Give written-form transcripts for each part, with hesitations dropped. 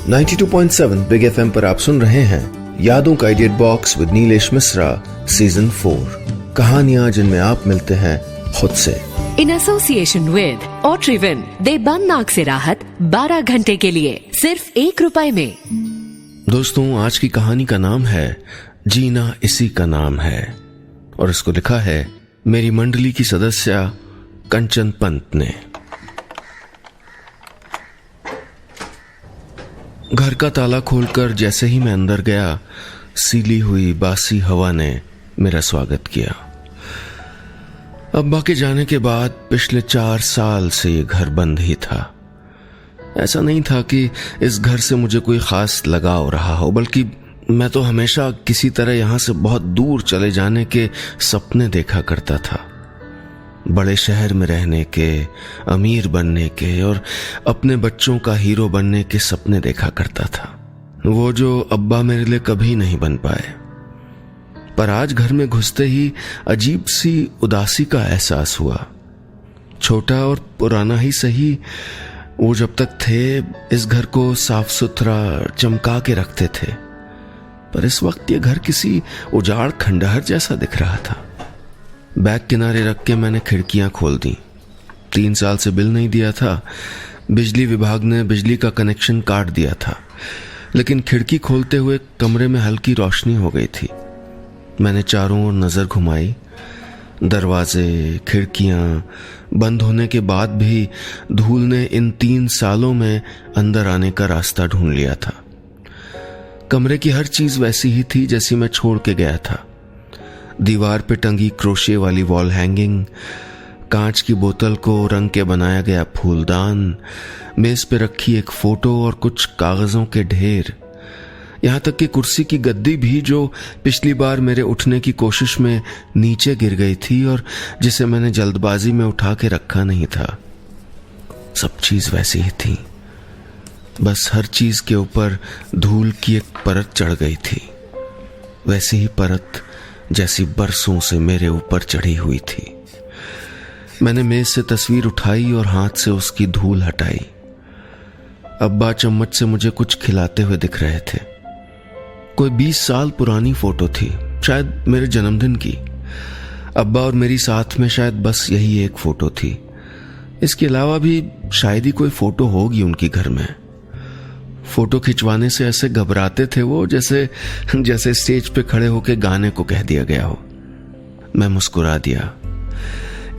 92.7 big FM पर आप सुन रहे हैं यादों का idiot box with Nilesh Mishra season 4। कहानियां जिनमें आप मिलते हैं खुद से। इन एसोसिएशन विद ऑट्रिविन दे बंद नाक से राहत 12 घंटे के लिए सिर्फ ₹1 में। दोस्तों, आज की कहानी का नाम है जीना इसी का नाम है और इसको लिखा है मेरी मंडली की सदस्य कंचन पंत ने। घर का ताला खोलकर जैसे ही मैं अंदर गया, सीली हुई बासी हवा ने मेरा स्वागत किया। अब्बा के जाने के बाद पिछले 4 साल से ये घर बंद ही था। ऐसा नहीं था कि इस घर से मुझे कोई खास लगाव रहा हो, बल्कि मैं तो हमेशा किसी तरह यहां से बहुत दूर चले जाने के सपने देखा करता था। बड़े शहर में रहने के, अमीर बनने के और अपने बच्चों का हीरो बनने के सपने देखा करता था, वो जो अब्बा मेरे लिए कभी नहीं बन पाए। पर आज घर में घुसते ही अजीब सी उदासी का एहसास हुआ। छोटा और पुराना ही सही, वो जब तक थे इस घर को साफ सुथरा चमका के रखते थे, पर इस वक्त ये घर किसी उजाड़ खंडहर जैसा दिख रहा था। बैग किनारे रख के मैंने खिड़कियां खोल दी। 3 साल से बिल नहीं दिया था। बिजली विभाग ने बिजली का कनेक्शन काट दिया था, लेकिन खिड़की खोलते हुए कमरे में हल्की रोशनी हो गई थी। मैंने चारों ओर नजर घुमाई। दरवाजे, खिड़कियां बंद होने के बाद भी धूल ने इन 3 सालों में अंदर आने का रास्ता ढूंढ लिया था। कमरे की हर चीज वैसी ही थी जैसी मैं छोड़ के गया था। दीवार पे टंगी क्रोशे वाली वॉल हैंगिंग, कांच की बोतल को रंग के बनाया गया फूलदान, मेज पे रखी एक फोटो और कुछ कागजों के ढेर, यहां तक कि कुर्सी की गद्दी भी जो पिछली बार मेरे उठने की कोशिश में नीचे गिर गई थी और जिसे मैंने जल्दबाजी में उठा के रखा नहीं था। सब चीज वैसी ही थी, बस हर चीज के ऊपर धूल की एक परत चढ़ गई थी। वैसी ही परत जैसी बरसों से मेरे ऊपर चढ़ी हुई थी। मैंने मेज से तस्वीर उठाई और हाथ से उसकी धूल हटाई। अब्बा चम्मच से मुझे कुछ खिलाते हुए दिख रहे थे। कोई 20 साल पुरानी फोटो थी, शायद मेरे जन्मदिन की। अब्बा और मेरी साथ में शायद बस यही एक फोटो थी। इसके अलावा भी शायद ही कोई फोटो होगी उनकी घर में। फोटो खिंचवाने से ऐसे घबराते थे वो जैसे स्टेज पे खड़े होकर गाने को कह दिया गया हो। मैं मुस्कुरा दिया।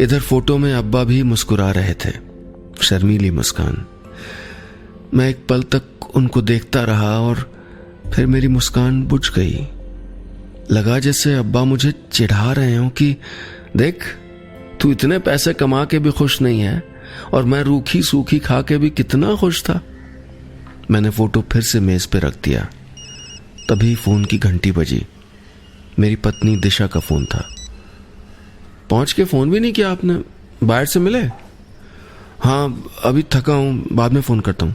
इधर फोटो में अब्बा भी मुस्कुरा रहे थे, शर्मीली मुस्कान। मैं एक पल तक उनको देखता रहा और फिर मेरी मुस्कान बुझ गई। लगा जैसे अब्बा मुझे चिढ़ा रहे हो कि देख, तू इतने पैसे कमा के भी खुश नहीं है और मैं रूखी सूखी खा के भी कितना खुश था। मैंने फोटो फिर से मेज पे रख दिया। तभी फोन की घंटी बजी। मेरी पत्नी दिशा का फोन था। पहुंच के फोन भी नहीं किया आपने? बाहर से मिले? हाँ, अभी थका हूं, बाद में फोन करता हूं।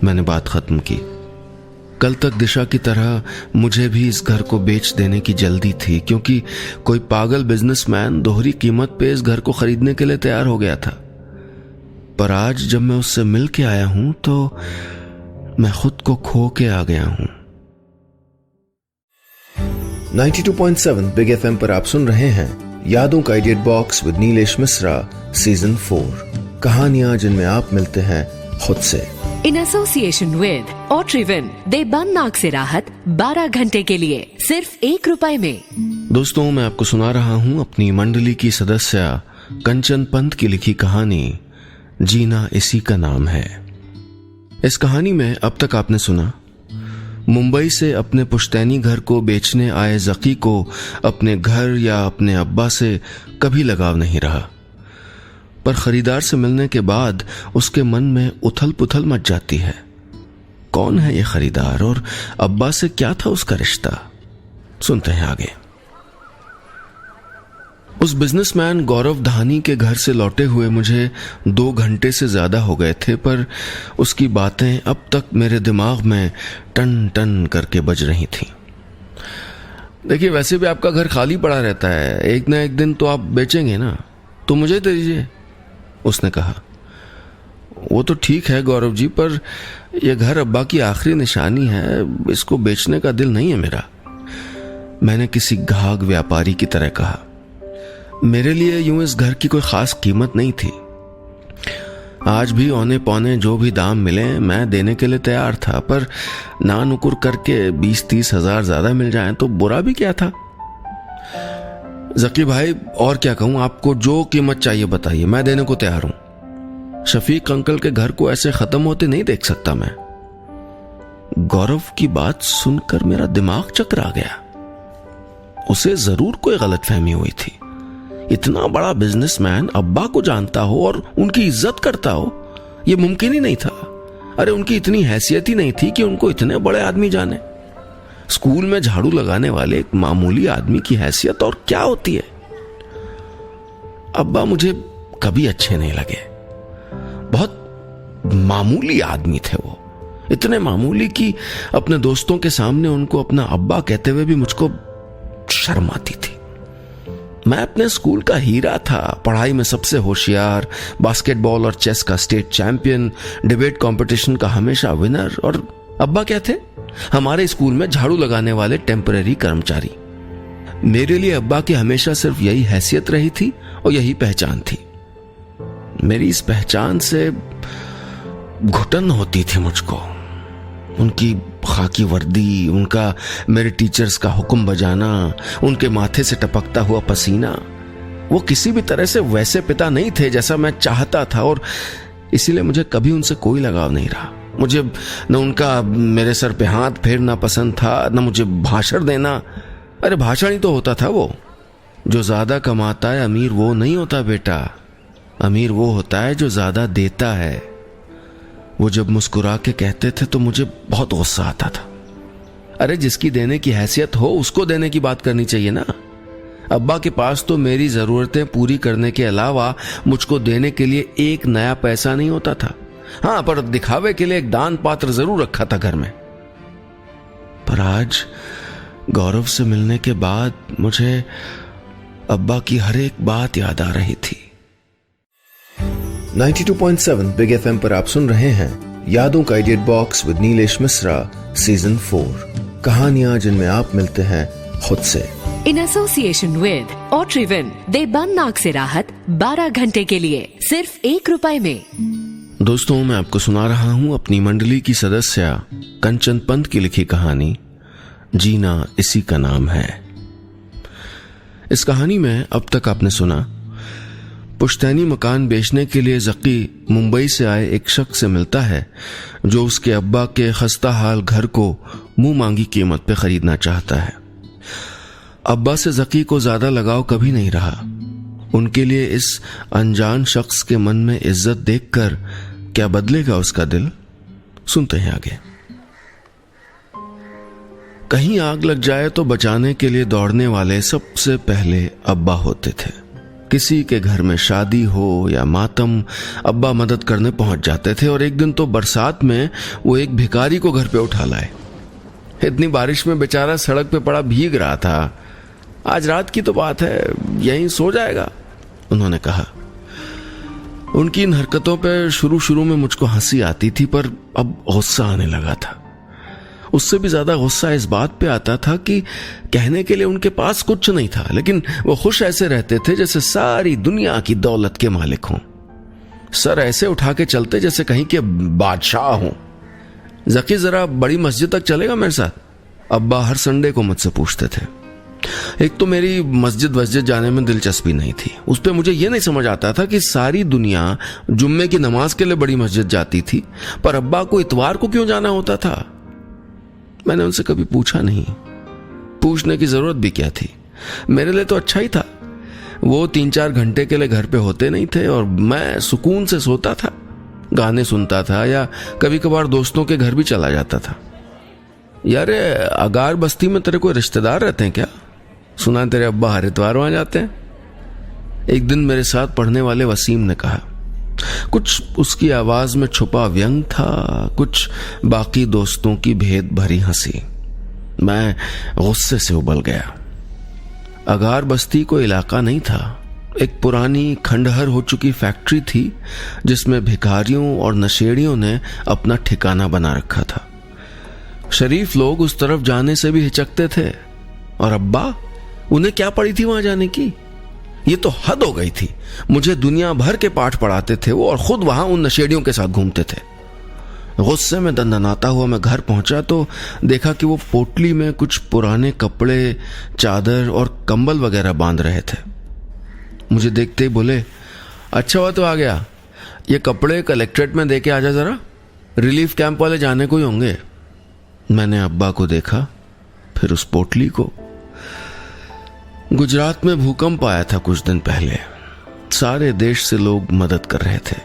मैंने बात खत्म की। कल तक दिशा की तरह मुझे भी इस घर को बेच देने की जल्दी थी, क्योंकि कोई पागल बिजनेसमैन दोहरी कीमत पे इस घर को खरीदने के लिए तैयार हो गया था। पर आज जब मैं उससे मिल के आया हूं तो मैं खुद को खो के आ गया हूं। 92.7 बिग एफएम पर आप सुन रहे हैं यादों का idiot box with Nilesh Mishra season 4। कहानियां जिनमें आप मिलते हैं खुद से। इन एसोसिएशन विद ऑट्रिविन दे बंद नाक से राहत 12 घंटे के लिए सिर्फ ₹1 में। दोस्तों, मैं आपको सुना रहा हूं अपनी मंडली की सदस्य कंचन पंत की लिखी कहानी जीना इसी का नाम है। इस कहानी में अब तक आपने सुना मुंबई से अपने पुश्तैनी घर को बेचने आए जकी को अपने घर या अपने अब्बा से कभी लगाव नहीं रहा, पर खरीदार से मिलने के बाद उसके मन में उथल पुथल मच जाती है। कौन है ये खरीदार और अब्बा से क्या था उसका रिश्ता? सुनते हैं आगे। उस बिजनेसमैन गौरव धानी के घर से लौटे हुए मुझे 2 घंटे से ज्यादा हो गए थे, पर उसकी बातें अब तक मेरे दिमाग में टन टन करके बज रही थीं। देखिए, वैसे भी आपका घर खाली पड़ा रहता है, एक ना एक दिन तो आप बेचेंगे ना, तो मुझे दे दीजिए, उसने कहा। वो तो ठीक है गौरव जी, पर ये घर अब्बा की आखिरी निशानी है, इसको बेचने का दिल नहीं है मेरा, मैंने किसी घाघ व्यापारी की तरह कहा। मेरे लिए यूं इस घर की कोई खास कीमत नहीं थी। आज भी औने पौने जो भी दाम मिले मैं देने के लिए तैयार था, पर ना नुकुर करके 20-30 हजार ज्यादा मिल जाए तो बुरा भी क्या था। जकी भाई, और क्या कहूं, आपको जो कीमत चाहिए बताइए, मैं देने को तैयार हूं। शफीक अंकल के घर को ऐसे खत्म होते नहीं देख सकता मैं। गौरव की बात सुनकर मेरा दिमाग चकरा गया। उसे जरूर कोई गलतफहमी हुई थी। इतना बड़ा बिजनेसमैन अब्बा को जानता हो और उनकी इज्जत करता हो, यह मुमकिन ही नहीं था। अरे उनकी इतनी हैसियत ही नहीं थी कि उनको इतने बड़े आदमी जाने। स्कूल में झाड़ू लगाने वाले एक मामूली आदमी की हैसियत और क्या होती है। अब्बा मुझे कभी अच्छे नहीं लगे। बहुत मामूली आदमी थे वो, इतने मामूली कि अपने दोस्तों के सामने उनको अपना अब्बा कहते हुए भी मुझको शर्म आती थी। मैं अपने स्कूल का हीरा था, पढ़ाई में सबसे होशियार, बास्केटबॉल और चेस का स्टेट चैंपियन, डिबेट कंपटीशन का हमेशा विनर, और अब्बा क्या थे? हमारे स्कूल में झाड़ू लगाने वाले टेम्पररी कर्मचारी। मेरे लिए अब्बा की हमेशा सिर्फ यही हैसियत रही थी और यही पहचान थी। मेरी इस पहचान से घुटन होती थी मुझको। उनकी खाकी वर्दी, उनका मेरे टीचर्स का हुक्म बजाना, उनके माथे से टपकता हुआ पसीना, वो किसी भी तरह से वैसे पिता नहीं थे जैसा मैं चाहता था, और इसीलिए मुझे कभी उनसे कोई लगाव नहीं रहा। मुझे न उनका मेरे सर पे हाथ फेरना पसंद था, न मुझे भाषण देना। अरे भाषण ही तो होता था वो। जो ज्यादा कमाता है अमीर वो नहीं होता बेटा, अमीर वो होता है जो ज्यादा देता है। वो जब मुस्कुरा के कहते थे तो मुझे बहुत गुस्सा आता था। अरे जिसकी देने की हैसियत हो उसको देने की बात करनी चाहिए ना। अब्बा के पास तो मेरी जरूरतें पूरी करने के अलावा मुझको देने के लिए एक नया पैसा नहीं होता था। हाँ, पर दिखावे के लिए एक दान पात्र जरूर रखा था घर में। पर आज गौरव से मिलने के बाद मुझे अब्बा की हर एक बात याद आ रही थी। 92.7 बिग एफएम पर आप सुन रहे हैं यादों का edit box with Nilesh Mishra season 4, कहानियां जिनमें आप मिलते हैं खुद से। इन एसोसिएशन विद ऑट्रिविन, देबन नाक से राहत 12 घंटे के लिए सिर्फ ₹1 में। दोस्तों, मैं आपको सुना रहा हूं अपनी मंडली की सदस्य कंचन पंत की लिखी कहानी जीना इसी का नाम है। इस कहानी में अब तक आपने सुना पुश्तैनी मकान बेचने के लिए जकी मुंबई से आए एक शख्स से मिलता है जो उसके अब्बा के खस्ता हाल घर को मुंह मांगी कीमत पे खरीदना चाहता है। अब्बा से जकी को ज्यादा लगाव कभी नहीं रहा। उनके लिए इस अनजान शख्स के मन में इज्जत देखकर क्या बदलेगा उसका दिल, सुनते हैं आगे। कहीं आग लग जाए तो बचाने के लिए दौड़ने वाले सबसे पहले अब्बा होते थे। किसी के घर में शादी हो या मातम, अब्बा मदद करने पहुंच जाते थे। और एक दिन तो बरसात में वो एक भिखारी को घर पे उठा लाए। इतनी बारिश में बेचारा सड़क पे पड़ा भीग रहा था। आज रात की तो बात है, यहीं सो जाएगा, उन्होंने कहा। उनकी इन हरकतों पे शुरू में मुझको हंसी आती थी, पर अब गुस्सा आने लगा था। उससे भी ज्यादा गुस्सा इस बात पे आता था कि कहने के लिए उनके पास कुछ नहीं था, लेकिन वो खुश ऐसे रहते थे जैसे सारी दुनिया की दौलत के मालिक हों। सर ऐसे उठा के चलते जैसे कहीं के बादशाह हों। जकी जरा बड़ी मस्जिद तक चलेगा मेरे साथ, अब्बा हर संडे को मुझसे पूछते थे। एक तो मेरी मस्जिद जाने में दिलचस्पी नहीं थी। उस पर मुझे यह नहीं समझ आता था कि सारी दुनिया जुम्मे की नमाज के लिए बड़ी मस्जिद जाती थी, पर अब्बा को इतवार को क्यों जाना होता था। मैंने उनसे कभी पूछा नहीं, पूछने की जरूरत भी क्या थी। मेरे लिए तो अच्छा ही था। वो 3-4 घंटे के लिए घर पे होते नहीं थे और मैं सुकून से सोता था, गाने सुनता था या कभी कभार दोस्तों के घर भी चला जाता था। यार, अगार बस्ती में तेरे कोई रिश्तेदार रहते हैं क्या? सुना तेरे अब्बा हर इतवार वहां जाते हैं, एक दिन मेरे साथ पढ़ने वाले वसीम ने कहा। कुछ उसकी आवाज में छुपा व्यंग था, कुछ बाकी दोस्तों की भेद भरी हंसी। मैं गुस्से से उबल गया। अगार बस्ती कोई इलाका नहीं था, एक पुरानी खंडहर हो चुकी फैक्ट्री थी जिसमें भिखारियों और नशेड़ियों ने अपना ठिकाना बना रखा था। शरीफ लोग उस तरफ जाने से भी हिचकते थे, और अब्बा, उन्हें क्या पड़ी थी वहां जाने की? ये तो हद हो गई थी। मुझे दुनिया भर के पाठ पढ़ाते थे वो, और खुद वहां उन नशेड़ियों के साथ घूमते थे। गुस्से में दंदनाता हुआ मैं घर पहुंचा तो देखा कि वो पोटली में कुछ पुराने कपड़े, चादर और कंबल वगैरह बांध रहे थे। मुझे देखते ही बोले, अच्छा हुआ तो आ गया, ये कपड़े कलेक्ट्रेट में दे के आजा जरा, रिलीफ कैंप वाले जाने को ही होंगे। मैंने अब्बा को देखा, फिर उस पोटली को। गुजरात में भूकंप आया था कुछ दिन पहले। सारे देश से लोग मदद कर रहे थे।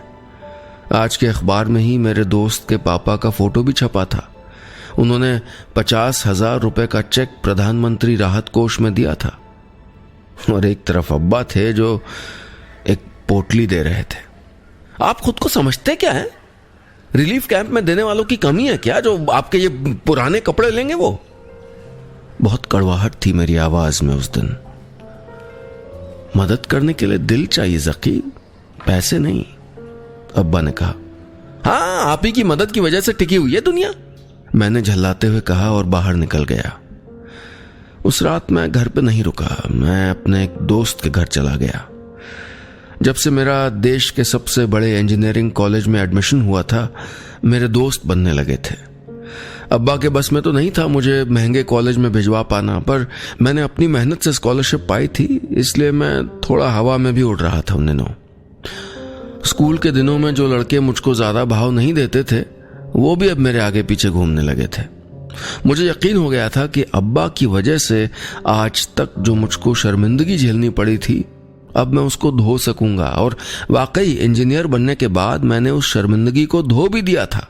आज के अखबार में ही मेरे दोस्त के पापा का फोटो भी छपा था। उन्होंने 50,000 रुपए का चेक प्रधानमंत्री राहत कोष में दिया था, और एक तरफ अब्बा थे जो एक पोटली दे रहे थे। आप खुद को समझते क्या है? रिलीफ कैंप में देने वालों की कमी है क्या जो आपके ये पुराने कपड़े लेंगे? वो बहुत कड़वाहट थी मेरी आवाज में उस दिन। मदद करने के लिए दिल चाहिए ज़की, पैसे नहीं। अब्बा ने कहा, हाँ, आप ही की मदद की वजह से टिकी हुई है दुनिया। मैंने झल्लाते हुए कहा और बाहर निकल गया। उस रात मैं घर पे नहीं रुका, मैं अपने एक दोस्त के घर चला गया। जब से मेरा देश के सबसे बड़े इंजीनियरिंग कॉलेज में एडमिशन हुआ था, मेरे दोस्त बनने लगे थे। अब्बा के बस में तो नहीं था मुझे महंगे कॉलेज में भिजवा पाना, पर मैंने अपनी मेहनत से स्कॉलरशिप पाई थी, इसलिए मैं थोड़ा हवा में भी उड़ रहा था उन दिनों। स्कूल के दिनों में जो लड़के मुझको ज्यादा भाव नहीं देते थे, वो भी अब मेरे आगे पीछे घूमने लगे थे। मुझे यकीन हो गया था कि अब्बा की वजह से आज तक जो मुझको शर्मिंदगी झेलनी पड़ी थी, अब मैं उसको धो सकूंगा। और वाकई इंजीनियर बनने के बाद मैंने उस शर्मिंदगी को धो भी दिया था।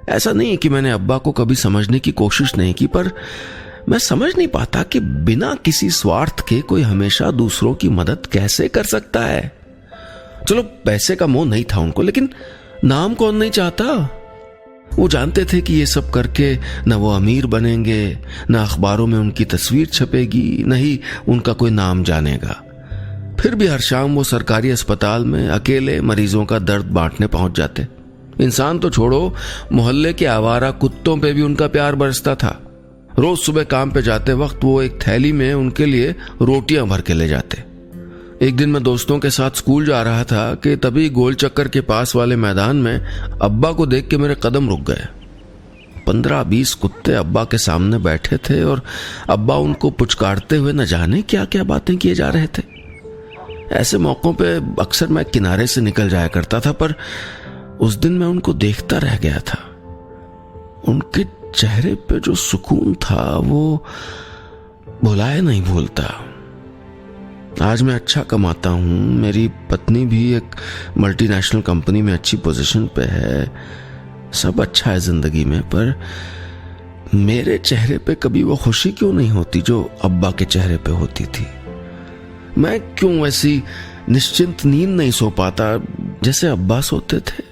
ऐसा नहीं कि मैंने अब्बा को कभी समझने की कोशिश नहीं की, पर मैं समझ नहीं पाता कि बिना किसी स्वार्थ के कोई हमेशा दूसरों की मदद कैसे कर सकता है। चलो, पैसे का मोह नहीं था उनको, लेकिन नाम कौन नहीं चाहता? वो जानते थे कि ये सब करके न वो अमीर बनेंगे, न अखबारों में उनकी तस्वीर छपेगी, न ही उनका कोई नाम जानेगा। फिर भी हर शाम वो सरकारी अस्पताल में अकेले मरीजों का दर्द बांटने पहुंच जाते। इंसान तो छोड़ो, मोहल्ले के आवारा कुत्तों पे भी उनका प्यार बरसता था। रोज सुबह काम पे जाते वक्त वो एक थैली में उनके लिए रोटियां भर के ले जाते। एक दिन मैं दोस्तों के साथ स्कूल जा रहा था कि तभी गोल चक्कर के पास वाले मैदान में अब्बा को देख के मेरे कदम रुक गए। 15-20 कुत्ते अब्बा के सामने बैठे थे और अब्बा उनको पुचकारते हुए न जाने क्या क्या बातें किए जा रहे थे। ऐसे मौकों पे अक्सर मैं किनारे से निकल जाया करता था, पर उस दिन मैं उनको देखता रह गया था। उनके चेहरे पे जो सुकून था वो भुलाए नहीं भूलता। आज मैं अच्छा कमाता हूं, मेरी पत्नी भी एक मल्टीनेशनल कंपनी में अच्छी पोजीशन पे है, सब अच्छा है जिंदगी में, पर मेरे चेहरे पे कभी वो खुशी क्यों नहीं होती जो अब्बा के चेहरे पे होती थी? मैं क्यों ऐसी निश्चिंत नींद नहीं सो पाता जैसे अब्बा सोते थे?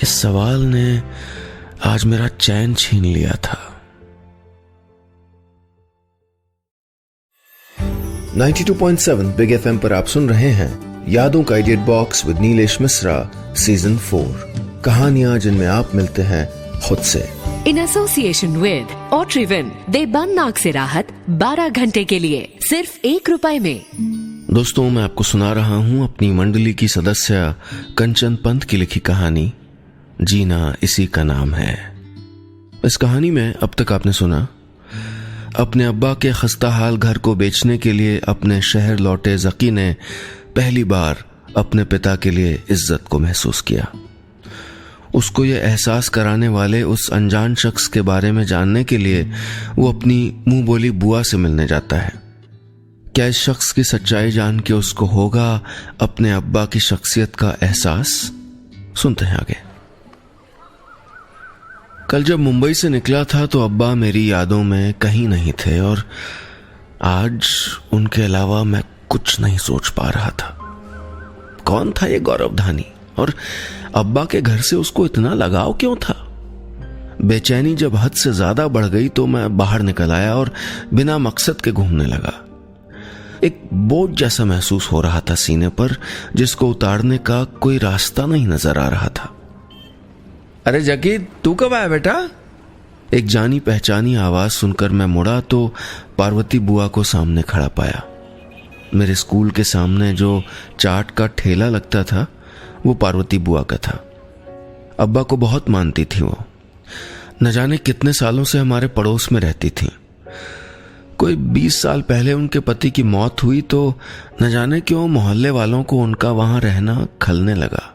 इस सवाल ने आज मेरा चैन छीन लिया था। 92.7 बिग एफएम पर आप सुन रहे हैं यादों का edit box with Nilesh Mishra season 4, कहानियां जिनमें आप मिलते हैं खुद से। इन एसोसिएशन विद ओट्रिविन, दे बन नाक से राहत 12 घंटे के लिए सिर्फ ₹1 में। दोस्तों, मैं आपको सुना रहा हूं अपनी मंडली की सदस्य कंचन पंत की लिखी कहानी जीना इसी का नाम है। इस कहानी में अब तक आपने सुना अपने अब्बा के खस्ताहाल घर को बेचने के लिए अपने शहर लौटे ज़की ने पहली बार अपने पिता के लिए इज्जत को महसूस किया। उसको ये एहसास कराने वाले उस अनजान शख्स के बारे में जानने के लिए वो अपनी मुंह बोली बुआ से मिलने जाता है। क्या इस शख्स की सच्चाई जान के उसको होगा अपने अब्बा की शख्सियत का एहसास? सुनते हैं आगे। कल जब मुंबई से निकला था तो अब्बा मेरी यादों में कहीं नहीं थे, और आज उनके अलावा मैं कुछ नहीं सोच पा रहा था। कौन था ये गौरव धानी, और अब्बा के घर से उसको इतना लगाव क्यों था? बेचैनी जब हद से ज्यादा बढ़ गई तो मैं बाहर निकल आया और बिना मकसद के घूमने लगा। एक बोझ जैसा महसूस हो रहा था सीने पर, जिसको उतारने का कोई रास्ता नहीं नजर आ रहा था। अरे जकी, तू कब आया बेटा? एक जानी पहचानी आवाज सुनकर मैं मुड़ा तो पार्वती बुआ को सामने खड़ा पाया। मेरे स्कूल के सामने जो चाट का ठेला लगता था वो पार्वती बुआ का था। अब्बा को बहुत मानती थी वो। न जाने कितने सालों से हमारे पड़ोस में रहती थी। कोई 20 साल पहले उनके पति की मौत हुई तो न जाने क्यों मोहल्ले वालों को उनका वहां रहना खलने लगा।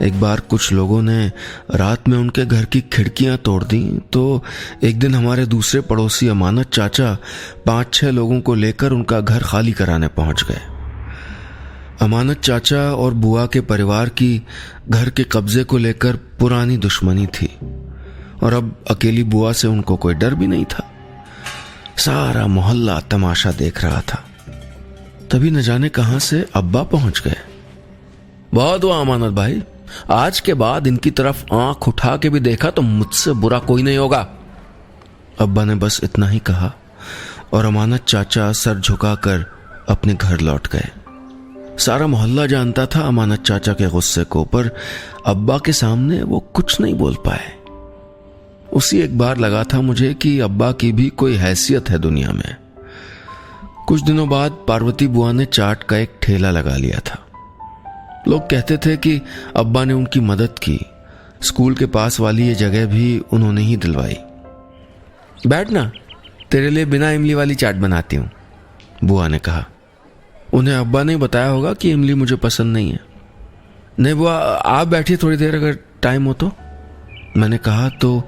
एक बार कुछ लोगों ने रात में उनके घर की खिड़कियां तोड़ दी तो एक दिन हमारे दूसरे पड़ोसी अमानत चाचा 5-6 लोगों को लेकर उनका घर खाली कराने पहुंच गए। अमानत चाचा और बुआ के परिवार की घर के कब्जे को लेकर पुरानी दुश्मनी थी और अब अकेली बुआ से उनको कोई डर भी नहीं था। सारा मोहल्ला तमाशा देख रहा था। तभी न जाने कहां से अब्बा पहुंच गए। बहुत हुआ अमानत भाई, आज के बाद इनकी तरफ आंख उठा के भी देखा तो मुझसे बुरा कोई नहीं होगा। अब्बा ने बस इतना ही कहा और अमानत चाचा सर झुकाकर अपने घर लौट गए। सारा मोहल्ला जानता था अमानत चाचा के गुस्से को, पर अब्बा के सामने वो कुछ नहीं बोल पाए। उसी एक बार लगा था मुझे कि अब्बा की भी कोई हैसियत है दुनिया में। कुछ दिनों बाद पार्वती बुआ ने चाट का एक ठेला लगा लिया था। लोग कहते थे कि अब्बा ने उनकी मदद की। स्कूल के पास वाली ये जगह भी उन्होंने ही दिलवाई। बैठ ना, तेरे लिए बिना इमली वाली चाट बनाती हूं, बुआ ने कहा। उन्हें अब्बा ने बताया होगा कि इमली मुझे पसंद नहीं है। नहीं बुआ, आप बैठिए थोड़ी देर अगर टाइम हो तो, मैंने कहा तो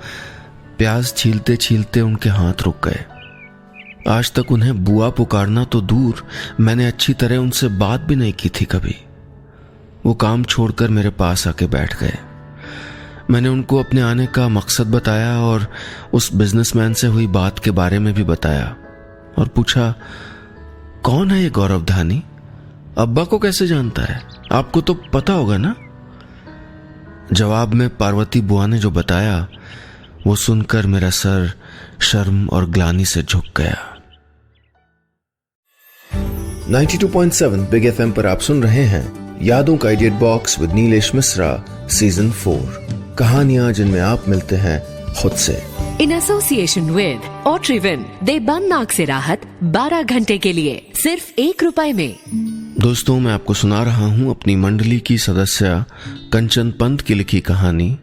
प्याज छीलते छीलते उनके हाथ रुक गए। आज तक उन्हें बुआ पुकारना तो दूर, मैंने अच्छी तरह उनसे बात भी नहीं की थी कभी। वो काम छोड़कर मेरे पास आके बैठ गए। मैंने उनको अपने आने का मकसद बताया और उस बिजनेसमैन से हुई बात के बारे में भी बताया और पूछा, कौन है ये गौरव धानी? अब्बा को कैसे जानता है? आपको तो पता होगा ना? जवाब में पार्वती बुआ ने जो बताया वो सुनकर मेरा सर शर्म और ग्लानि से झुक गया। 92.7 बिग एफएम पर आप सुन रहे हैं यादों का edit box with Nilesh Mishra season 4, कहानियां जिनमें आप मिलते हैं खुद से। इन एसोसिएशन विद ओट्रिविन, दे बन नाक से राहत 12 घंटे के लिए सिर्फ ₹1 में। दोस्तों, मैं आपको सुना रहा हूं अपनी मंडली की सदस्य कंचन पंत की लिखी कहानी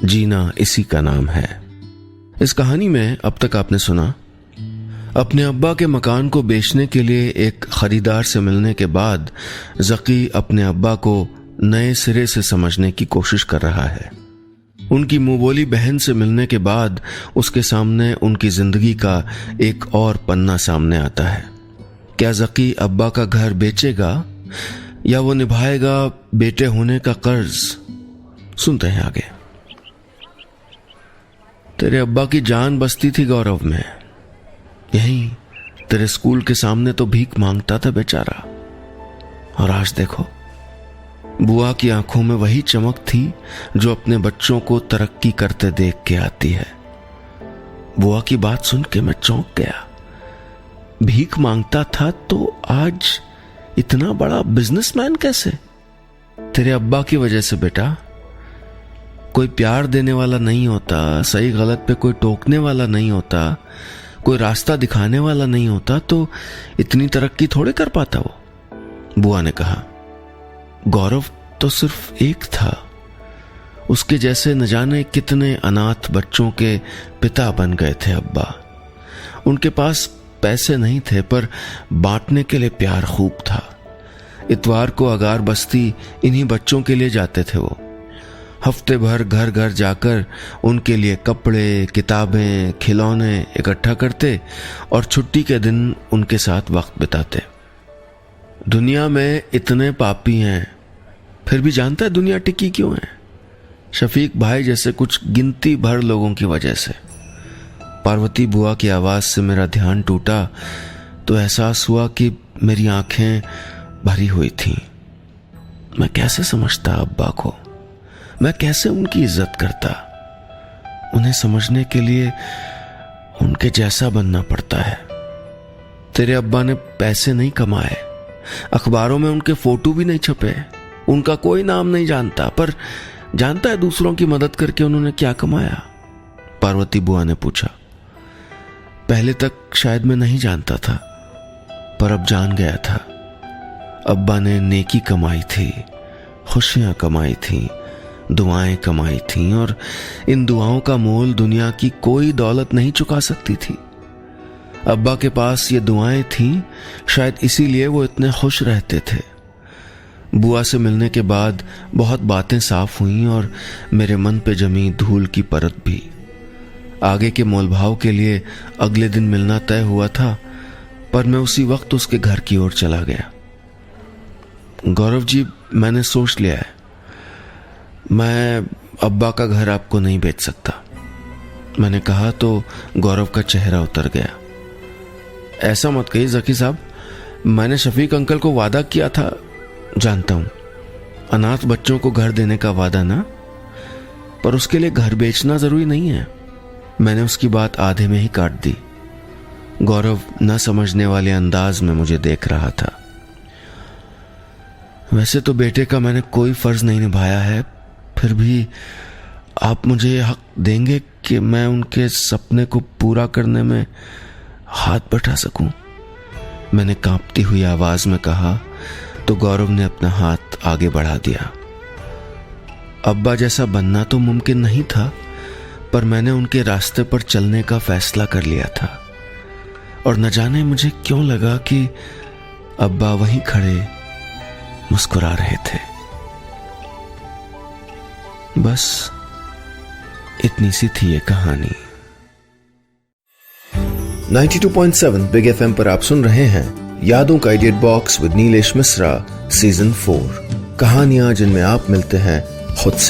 जीना इसी का नाम है। इस कहानी में अब तक आपने सुना, अपने अब्बा के मकान को बेचने के लिए एक खरीदार से मिलने के बाद जकी अपने अब्बा को नए सिरे से समझने की कोशिश कर रहा है। उनकी मुंहबोली बहन से मिलने के बाद उसके सामने उनकी जिंदगी का एक और पन्ना सामने आता है। क्या जकी अब्बा का घर बेचेगा या वो निभाएगा बेटे होने का कर्ज? सुनते हैं आगे। तेरे अब्बा की जान बसती थी गौरव में। यहीं तेरे स्कूल के सामने तो भीख मांगता था बेचारा। और आज देखो, बुआ की आंखों में वही चमक थी जो अपने बच्चों को तरक्की करते देख के आती है। बुआ की बात सुन के मैं चौंक गया। भीख मांगता था तो आज इतना बड़ा बिजनेसमैन कैसे? तेरे अब्बा की वजह से बेटा। कोई प्यार देने वाला नहीं होता, सही गलत पे कोई टोकने वाला नहीं होता, कोई रास्ता दिखाने वाला नहीं होता तो इतनी तरक्की थोड़े कर पाता वो, बुआ ने कहा। गौरव तो सिर्फ एक था। उसके जैसे न जाने कितने अनाथ बच्चों के पिता बन गए थे अब्बा। उनके पास पैसे नहीं थे पर बांटने के लिए प्यार खूब था। इतवार को अगार बस्ती इन्हीं बच्चों के लिए जाते थे वो। हफ्ते भर घर घर जाकर उनके लिए कपड़े, किताबें, खिलौने इकट्ठा करते और छुट्टी के दिन उनके साथ वक्त बिताते। दुनिया में इतने पापी हैं, फिर भी जानता है दुनिया टिकी क्यों है? शफीक भाई जैसे कुछ गिनती भर लोगों की वजह से। पार्वती बुआ की आवाज से मेरा ध्यान टूटा तो एहसास हुआ कि मेरी आंखें भरी हुई थीं। मैं कैसे समझता अब्बा को, मैं कैसे उनकी इज्जत करता। उन्हें समझने के लिए उनके जैसा बनना पड़ता है। तेरे अब्बा ने पैसे नहीं कमाए, अखबारों में उनके फोटो भी नहीं छपे, उनका कोई नाम नहीं जानता, पर जानता है दूसरों की मदद करके उन्होंने क्या कमाया? पार्वती बुआ ने पूछा। पहले तक शायद मैं नहीं जानता था, पर अब जान गया था। अब्बा ने नेकी कमाई थी, खुशियां कमाई थी, दुआएं कमाई थी, और इन दुआओं का मोल दुनिया की कोई दौलत नहीं चुका सकती थी। अब्बा के पास ये दुआएं थीं, शायद इसीलिए वो इतने खुश रहते थे। बुआ से मिलने के बाद बहुत बातें साफ हुईं और मेरे मन पे जमी धूल की परत भी। आगे के मोलभाव के लिए अगले दिन मिलना तय हुआ था, पर मैं उसी वक्त उसके घर की ओर चला गया। गौरव जी, मैंने सोच लिया है, मैं अब्बा का घर आपको नहीं बेच सकता। मैंने कहा तो गौरव का चेहरा उतर गया। ऐसा मत कहिए जकी साहब, मैंने शफीक अंकल को वादा किया था। जानता हूं, अनाथ बच्चों को घर देने का वादा ना, पर उसके लिए घर बेचना जरूरी नहीं है। मैंने उसकी बात आधे में ही काट दी। गौरव न समझने वाले अंदाज में मुझे देख रहा था। वैसे तो बेटे का मैंने कोई फर्ज नहीं निभाया है, फिर भी आप मुझे ये हक देंगे कि मैं उनके सपने को पूरा करने में हाथ बटा सकूं? मैंने कांपती हुई आवाज में कहा तो गौरव ने अपना हाथ आगे बढ़ा दिया। अब्बा जैसा बनना तो मुमकिन नहीं था, पर मैंने उनके रास्ते पर चलने का फैसला कर लिया था। और न जाने मुझे क्यों लगा कि अब्बा वहीं खड़े मुस्कुरा रहे थे। बस इतनी सी थी ये कहानी। 92.7 बिग एफएम पर आप सुन रहे हैं यादों का edit box with Nilesh Mishra season 4, कहानियां जिनमें आप मिलते हैं खुद से।